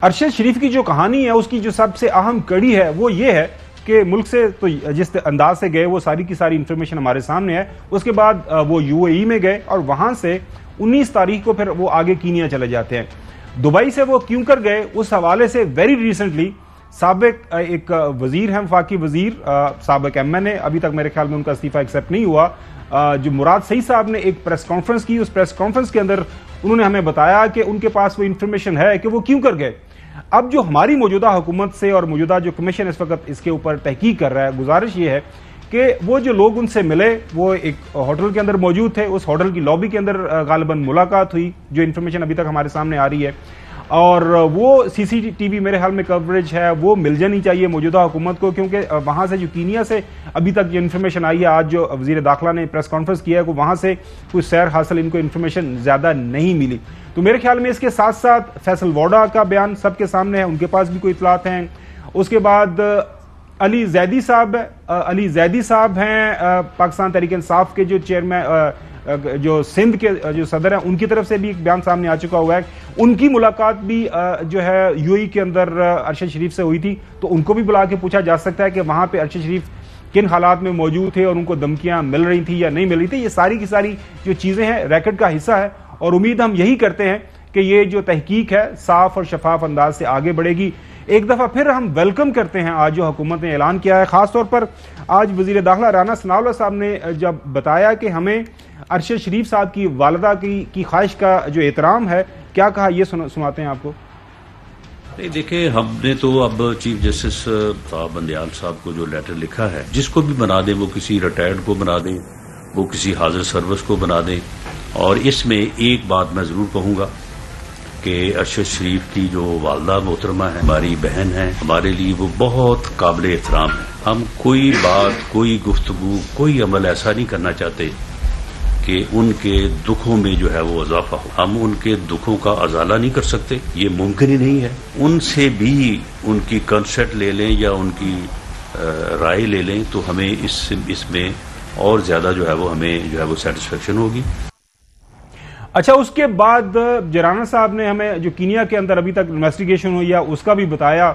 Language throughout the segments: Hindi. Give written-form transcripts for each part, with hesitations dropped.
अरशद शरीफ की जो कहानी है उसकी जो सबसे अहम कड़ी है वो ये है कि मुल्क से तो जिस अंदाज से गए वो सारी की सारी इंफॉर्मेशन हमारे सामने है। उसके बाद वो यूएई में गए और वहां से 19 तारीख को फिर वो आगे कीनिया चले जाते हैं। दुबई से वो क्यों कर गए उस हवाले से वेरी रिसेंटली साबिक एक वजीर हैं, वफाकी वजीर साबिक MNA, अभी तक मेरे ख्याल में उनका इस्तीफा एक्सेप्ट नहीं हुआ, जो मुराद सईद साहब ने एक प्रेस कॉन्फ्रेंस की। उस प्रेस कॉन्फ्रेंस के अंदर उन्होंने हमें बताया कि उनके पास वो इंफॉर्मेशन है कि वो क्यों कर गए। अब जो हमारी मौजूदा हुकूमत से और मौजूदा जो कमीशन इस वक्त इसके ऊपर तहकीक कर रहा है, गुजारिश ये है कि वो जो लोग उनसे मिले वो एक होटल के अंदर मौजूद थे, उस होटल की लॉबी के अंदर गालिबन मुलाकात हुई, जो इन्फॉर्मेशन अभी तक हमारे सामने आ रही है। और वो CCTV मेरे हाल में कवरेज है वो मिल जानी चाहिए मौजूदा हुकूमत को, क्योंकि वहां से जो कीनिया से अभी तक जो इन्फॉर्मेशन आई है, आज जो वजीर दाखिला ने प्रेस कॉन्फ्रेंस किया है, वहां से कुछ सैर हासिल इनको इन्फॉर्मेशन ज्यादा नहीं मिली। तो मेरे ख्याल में इसके साथ साथ फैसल वोडा का बयान सबके सामने है, उनके पास भी कोई इतलात हैं। उसके बाद अली जैदी साहब हैं पाकिस्तान तहरीक इंसाफ के जो चेयरमैन, जो सिंध के जो सदर हैं, उनकी तरफ से भी एक बयान सामने आ चुका हुआ है। उनकी मुलाकात भी जो है यूएई के अंदर अरशद शरीफ से हुई थी, तो उनको भी बुला के पूछा जा सकता है कि वहां पे अरशद शरीफ किन हालात में मौजूद थे और उनको धमकियां मिल रही थी या नहीं मिल रही थी। ये सारी की सारी जो चीजें हैं रैकेट का हिस्सा है और उम्मीद हम यही करते हैं कि ये जो तहकीक है साफ और शफाफ अंदाज से आगे बढ़ेगी। एक दफा फिर हम वेलकम करते हैं आज जो हुकूमत ने ऐलान किया है, खासतौर पर आज वजीर दाखिला राना सनाउल्लाह साहब ने जब बताया कि हमें अरशद शरीफ साहब की वालदा की ख्वाहिश का जो एहतराम है, क्या कहा ये सुनाते हैं आपको। नहीं देखिए, हमने तो अब चीफ जस्टिस साहब बंदयाल साहब को जो लेटर लिखा है, जिसको भी बना दें, वो किसी रिटायर्ड को बना दें, वो किसी हाजिर सर्विस को बना दें। और इसमें एक बात मैं जरूर कहूंगा कि अरशद शरीफ की जो वालदा मोहतरमा है, हमारी बहन है, हमारे लिए वो बहुत काबिल एहतराम है। हम कोई बात, कोई गुफ्तगू, कोई अमल ऐसा नहीं करना चाहते कि उनके दुखों में जो है वो इजाफा हो। हम उनके दुखों का अजाला नहीं कर सकते, ये मुमकिन ही नहीं है। उनसे भी उनकी कंसेंट ले लें या उनकी राय ले लें तो हमें इसमें और ज्यादा जो है वो हमें जो है वो सेटिस्फेक्शन होगी। अच्छा, उसके बाद राना साहब ने हमें जो कीनिया के अंदर अभी तक इन्वेस्टिगेशन हुई है उसका भी बताया,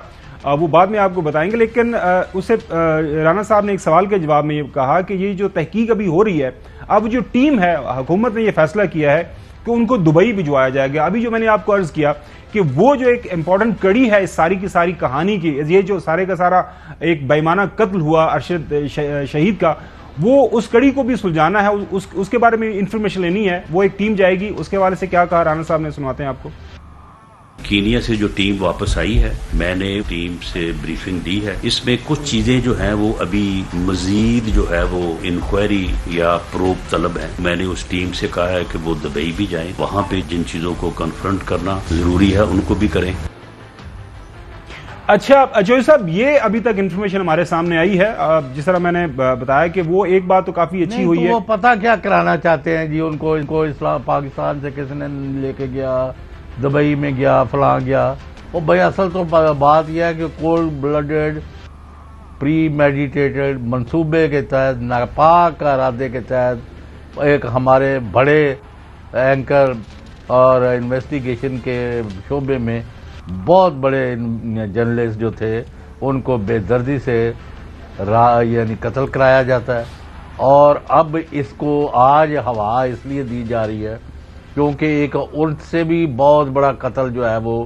वो बाद में आपको बताएंगे। लेकिन उससे राना साहब ने एक सवाल के जवाब में ये कहा कि ये जो तहकीक अभी हो रही है, अब जो टीम है, हुकूमत ने ये फैसला किया है कि उनको दुबई भिजवाया जाएगा। अभी जो मैंने आपको अर्ज किया कि वो जो एक इंपॉर्टेंट कड़ी है इस सारी की सारी कहानी की, ये जो सारे का सारा एक बेईमाना कत्ल हुआ अरशद शहीद का, वो उस कड़ी को भी सुलझाना है, उसके बारे में इंफॉर्मेशन लेनी है। वो एक टीम जाएगी, उसके बारे से क्या कहा राना साहब ने, सुनाते हैं आपको। कीनिया से जो टीम वापस आई है, मैंने टीम से ब्रीफिंग दी है। इसमें कुछ चीजें जो हैं वो अभी मजीद जो है वो इंक्वायरी या प्रोब तलब है। मैंने उस टीम से कहा है कि वो दुबई भी जाएं, वहां पे जिन चीजों को कन्फ्रंट करना जरूरी है उनको भी करें। अच्छा अजय साहब, ये अभी तक इंफॉर्मेशन हमारे सामने आई है, जिस तरह मैंने बताया कि वो एक बात तो काफी अच्छी हुई है। वो पता क्या कराना चाहते हैं जी, उनको इस्लाम पाकिस्तान से किसने लेके गया, दुबई में गया, फलां गया। वो भाई असल तो बात यह है कि कोल्ड ब्लडेड प्री मेडिटेटेड मंसूबे के तहत, नापाक इरादे के तहत एक हमारे बड़े एंकर और इन्वेस्टिगेशन के शोबे में बहुत बड़े जर्नलिस्ट जो थे उनको बेदर्दी से यानी कत्ल कराया जाता है। और अब इसको आज हवा इसलिए दी जा रही है क्योंकि एक उनसे भी बहुत बड़ा कत्ल जो है वो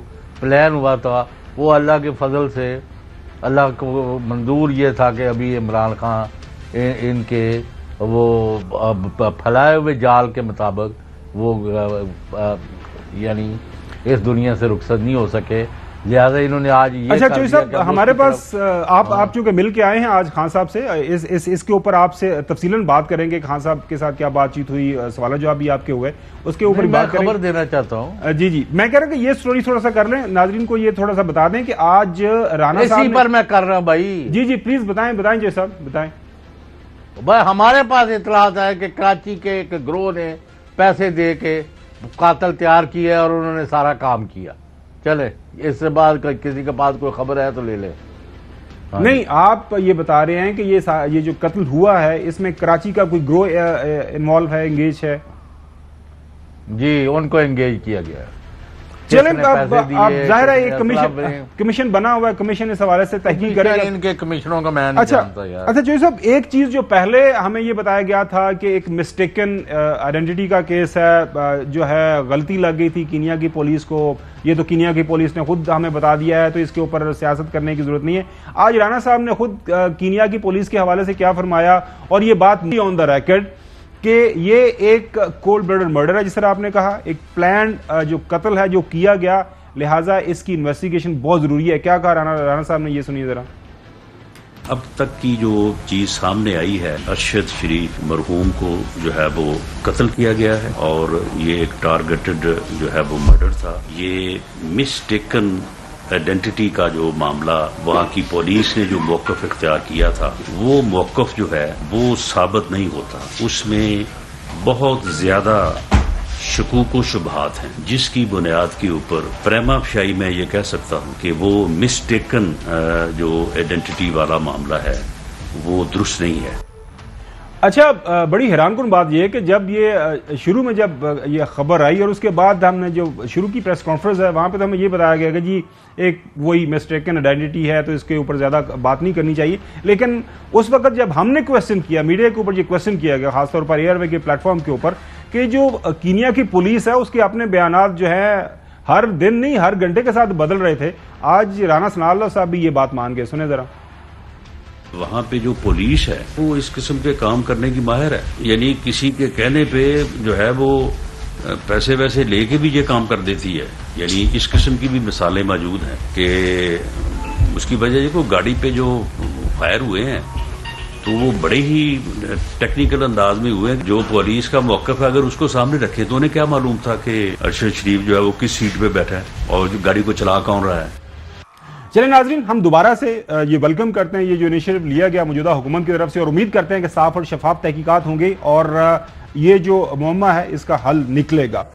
प्लान हुआ था। वो अल्लाह के फजल से अल्लाह को मंजूर ये था कि अभी इमरान खान इनके वो फैलाए हुए जाल के मुताबिक वो यानी इस दुनिया से रुखसत नहीं हो सके, लिहाजा इन्होंने आज ये। अच्छा चौधरी साहब, हमारे पास आप चूंकि मिल के आए हैं आज खान साहब से, इसके ऊपर आपसे तफसीलन बात करेंगे। खान साहब के साथ क्या बातचीत हुई, सवाल जवाब भी आपके हुए, उसके ऊपर बात करेंगे। खबर देना चाहता हूँ। जी, मैं कह रहा हूँ कि ये स्टोरी थोड़ा सा कर लें, नाजरीन को ये थोड़ा सा बता दें कि आज राना साहब इसी पर मैं कर रहा हूँ भाई। जी प्लीज बताएं जय साहब, बताएं। भाई हमारे पास इतलात है कि कराची के एक गिरोह ने पैसे दे के कातल तैयार किया और उन्होंने सारा काम किया। चले, इससे बाद किसी के पास कोई खबर है तो ले ले। नहीं, आप ये बता रहे हैं कि ये जो कत्ल हुआ है इसमें कराची का कोई ग्रोह इन्वॉल्व है, एंगेज है। जी, उनको एंगेज किया गया है। चले आप जाहिर है एक कमीशन बना हुआ है, कमीशन इस हवाले से तहकीक करेगा। इनके कमिश्नरों का मैं नहीं जानता यार। अच्छा जो साहब, एक चीज जो पहले हमें ये बताया गया था कि एक मिस्टेकन आइडेंटिटी का केस है, जो है गलती लग गई थी कीनिया की पुलिस को, ये तो कीनिया की पुलिस ने खुद हमें बता दिया है, तो इसके ऊपर सियासत करने की जरूरत नहीं है। आज राणा साहब ने खुद कीनिया की पुलिस के हवाले से क्या फरमाया, और ये बात ऑन द रिकॉर्ड कि ये एक कोल्ड ब्लडेड मर्डर है, जिस तरह आपने कहा, एक प्लान जो कत्ल है जो किया गया, लिहाजा इसकी इन्वेस्टिगेशन बहुत जरूरी है। क्या कहा राणा साहब ने, ये सुनिए जरा। अब तक की जो चीज सामने आई है, अरशद शरीफ मरहूम को जो है वो कत्ल किया गया है और ये एक टारगेटेड जो है वो मर्डर था। ये मिसटेकन आइडेंटिटी का जो मामला, वहाँ की पुलिस ने जो मौकफ इख्तियार किया था, वो मौकफ जो है वो साबित नहीं होता। उसमें बहुत ज्यादा शकूक व शुबहात हैं, जिसकी बुनियाद के ऊपर प्रेमा फशाई मैं ये कह सकता हूँ कि वो मिसटेकन जो आइडेंटिटी वाला मामला है वो दुरुस्त नहीं है। अच्छा, बड़ी हैरानकुन बात यह है कि जब ये शुरू में जब ये खबर आई और उसके बाद हमने जो शुरू की प्रेस कॉन्फ्रेंस है वहां पे तो हमें ये बताया गया कि जी एक वही मिस्टेकन आइडेंटिटी है, तो इसके ऊपर ज्यादा बात नहीं करनी चाहिए। लेकिन उस वक्त जब हमने क्वेश्चन किया, मीडिया के ऊपर ये क्वेश्चन किया गया, खासतौर पर एयरवे के प्लेटफॉर्म के ऊपर, कि जो कीनिया की पुलिस है उसके अपने बयानात जो है हर दिन नहीं हर घंटे के साथ बदल रहे थे। आज राणा सनाउल्लाह साहब भी ये बात मान गए, सुने जरा। वहाँ पे जो पुलिस है वो इस किस्म के काम करने की माहिर है, यानी किसी के कहने पे जो है वो पैसे वैसे लेके भी ये काम कर देती है। यानी इस किस्म की भी मिसालें मौजूद हैं कि उसकी वजह को गाड़ी पे जो फायर हुए हैं तो वो बड़े ही टेक्निकल अंदाज में हुए। जो पुलिस का मौकफ है अगर उसको सामने रखे तो उन्हें क्या मालूम था कि अरशद शरीफ जो है वो किस सीट पे बैठा है और जो गाड़ी को चला कौन रहा है। चलिए नाजरीन, हम दोबारा से ये वेलकम करते हैं ये जो इनिशिएटिव लिया गया मौजूदा हुकूमत की तरफ से, और उम्मीद करते हैं कि साफ और शफाफ तहकीकात होंगे और ये जो मुअम्मा है इसका हल निकलेगा।